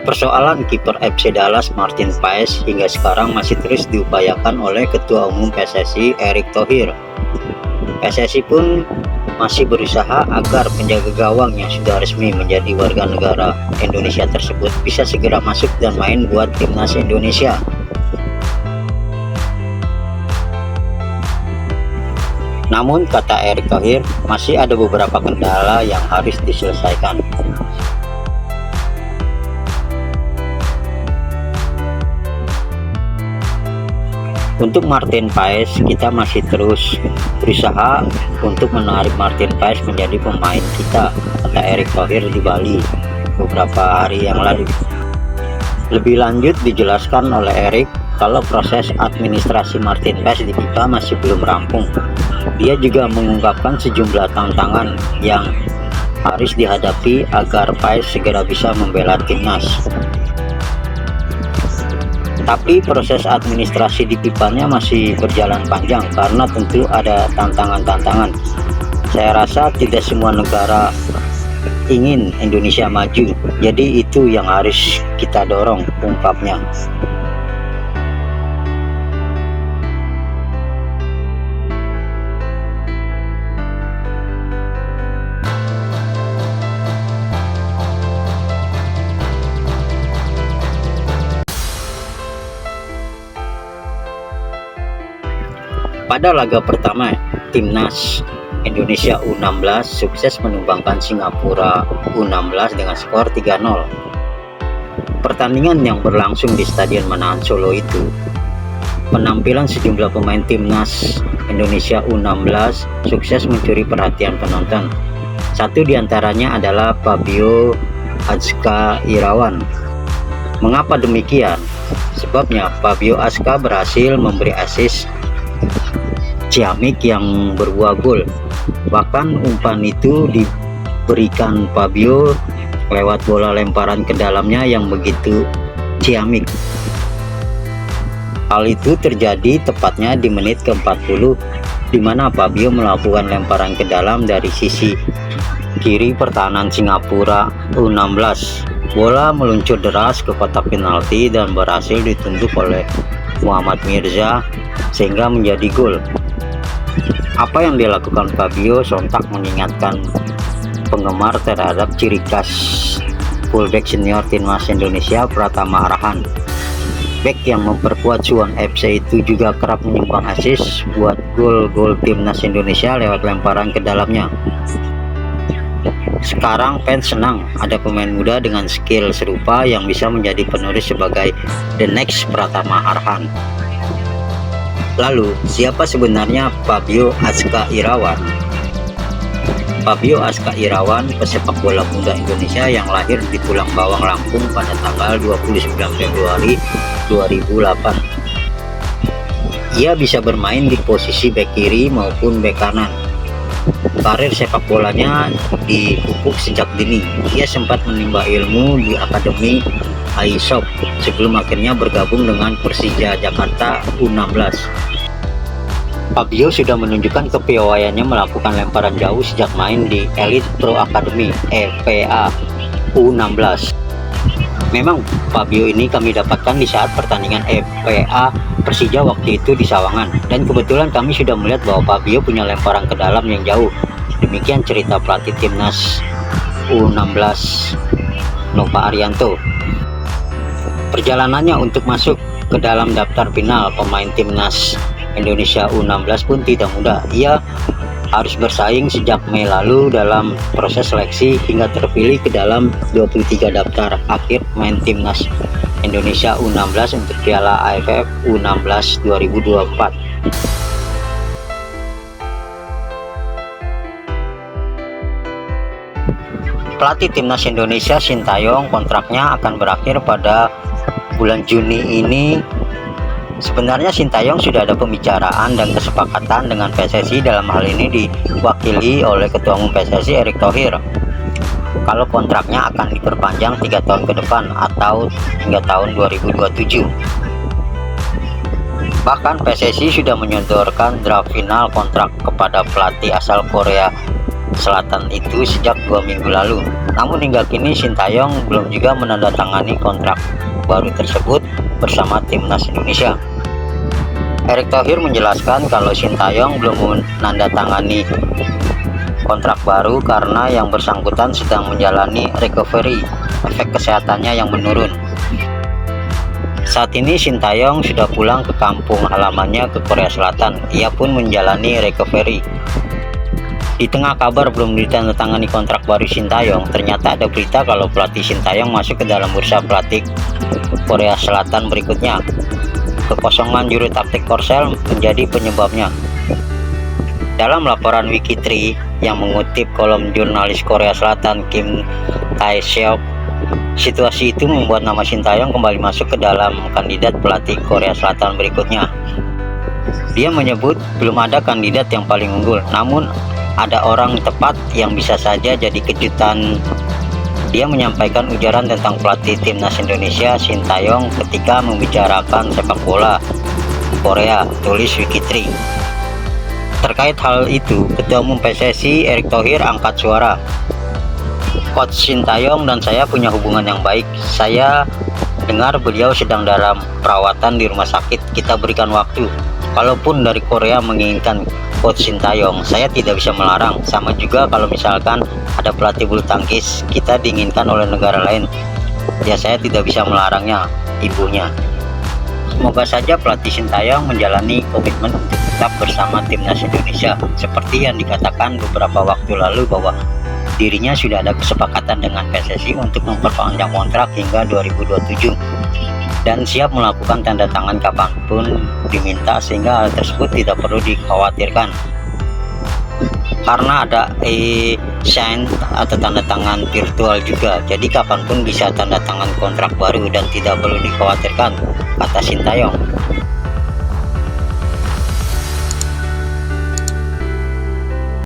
Persoalan kiper FC Dallas Martin Paes hingga sekarang masih terus diupayakan oleh Ketua Umum PSSI Erick Thohir. PSSI pun masih berusaha agar penjaga gawang yang sudah resmi menjadi warga negara Indonesia tersebut bisa segera masuk dan main buat timnas Indonesia. Namun kata Erick Thohir, masih ada beberapa kendala yang harus diselesaikan. Untuk Martin Paes, kita masih terus berusaha untuk menarik Martin Paes menjadi pemain kita, kata Erick Thohir di Bali beberapa hari yang lalu. Lebih lanjut dijelaskan oleh Erick kalau proses administrasi Martin Paes di FIFA masih belum rampung. Dia juga mengungkapkan sejumlah tantangan yang harus dihadapi agar Paes segera bisa membela timnas. Tapi proses administrasi di FIFA-nya masih berjalan panjang karena tentu ada tantangan-tantangan. Saya rasa tidak semua negara ingin Indonesia maju, jadi itu yang harus kita dorong, ungkapnya. Pada laga pertama, timnas Indonesia U16 sukses menumbangkan Singapura U16 dengan skor 3-0. Pertandingan yang berlangsung di Stadion Manahan Solo itu, penampilan sejumlah pemain timnas Indonesia U16 sukses mencuri perhatian penonton. Satu diantaranya adalah Fabio Azka Irawan. Mengapa demikian? Sebabnya Fabio Azka berhasil memberi assist ciamik yang berbuah gol. Bahkan umpan itu diberikan Fabio lewat bola lemparan ke dalamnya yang begitu ciamik. Hal itu terjadi tepatnya di menit ke-40 di mana Fabio melakukan lemparan ke dalam dari sisi kiri pertahanan Singapura U16. Bola meluncur deras ke kotak penalti dan berhasil ditunduk oleh Muhammad Mirza sehingga menjadi gol. Apa yang dilakukan Fabio sontak mengingatkan penggemar terhadap ciri khas fullback senior timnas Indonesia Pratama Arhan. Back yang memperkuat Suwon FC itu juga kerap menyumbang assist buat gol-gol timnas Indonesia lewat lemparan ke dalamnya. Sekarang fans senang ada pemain muda dengan skill serupa yang bisa menjadi penerus sebagai the next Pratama Arhan. Lalu, siapa sebenarnya Fabio Azka Irawan? Fabio Azka Irawan, pesepak bola muda Indonesia yang lahir di Tulang Bawang, Lampung pada tanggal 29 Februari 2008. Ia bisa bermain di posisi bek kiri maupun bek kanan. Karir sepak bolanya dipupuk sejak dini. Ia sempat menimba ilmu di Akademi Aisop sebelum akhirnya bergabung dengan Persija Jakarta U16. Fabio sudah menunjukkan kepiawaiannya melakukan lemparan jauh sejak main di Elite Pro Academy (EPA) U16. Memang Fabio ini kami dapatkan di saat pertandingan EPA Persija waktu itu di Sawangan, dan kebetulan kami sudah melihat bahwa Fabio punya lemparan ke dalam yang jauh. Demikian cerita pelatih timnas U16 Nova Arianto. Perjalanannya untuk masuk ke dalam daftar final pemain timnas Indonesia U16 pun tidak mudah. Ia harus bersaing sejak Mei lalu dalam proses seleksi hingga terpilih ke dalam 23 daftar akhir main timnas Indonesia U16 untuk Piala AFF U16 2024. Pelatih timnas Indonesia Sintayong kontraknya akan berakhir pada bulan Juni ini. Sebenarnya Sintayong sudah ada pembicaraan dan kesepakatan dengan PSSI, dalam hal ini diwakili oleh Ketua Umum PSSI Erick Thohir. Kalau kontraknya akan diperpanjang 3 tahun ke depan atau hingga tahun 2027. Bahkan PSSI sudah menyodorkan draft final kontrak kepada pelatih asal Korea Selatan itu sejak 2 minggu lalu. Namun hingga kini Sintayong belum juga menandatangani kontrak baru tersebut bersama timnas Indonesia. Erick Thohir menjelaskan kalau Sintayong belum menandatangani kontrak baru karena yang bersangkutan sedang menjalani recovery, efek kesehatannya yang menurun. Saat ini Sintayong sudah pulang ke kampung halamannya ke Korea Selatan. Ia pun menjalani recovery. Di tengah kabar belum ditandatangani kontrak baru Sintayong, ternyata ada berita kalau pelatih Sintayong masuk ke dalam bursa pelatih Korea Selatan berikutnya. Kekosongan juru taktik Korsel menjadi penyebabnya. Dalam laporan Wiki3 yang mengutip kolom jurnalis Korea Selatan Kim Tae-seok, situasi itu membuat nama Sintayong kembali masuk ke dalam kandidat pelatih Korea Selatan berikutnya. Dia menyebut belum ada kandidat yang paling unggul, namun ada orang tepat yang bisa saja jadi kejutan. Dia menyampaikan ujaran tentang pelatih timnas Indonesia Sintayong ketika membicarakan sepak bola Korea, tulis Wiki3. Terkait hal itu, Ketua Umum PSSI Erick Thohir angkat suara. Coach Sintayong dan saya punya hubungan yang baik. Saya dengar beliau sedang dalam perawatan di rumah sakit. Kita berikan waktu. Kalaupun dari Korea menginginkan Coach Sintayong, saya tidak bisa melarang. Sama juga kalau misalkan ada pelatih bulu tangkis kita diinginkan oleh negara lain, ya saya tidak bisa melarangnya, ibunya. Semoga saja pelatih Sintayong menjalani komitmen untuk tetap bersama timnas Indonesia, seperti yang dikatakan beberapa waktu lalu bahwa dirinya sudah ada kesepakatan dengan PSSI untuk memperpanjang kontrak hingga 2027 dan siap melakukan tanda tangan kapanpun diminta, sehingga hal tersebut tidak perlu dikhawatirkan karena ada sign atau tanda tangan virtual juga, jadi kapanpun bisa tanda tangan kontrak baru dan tidak perlu dikhawatirkan, kata Sintayong.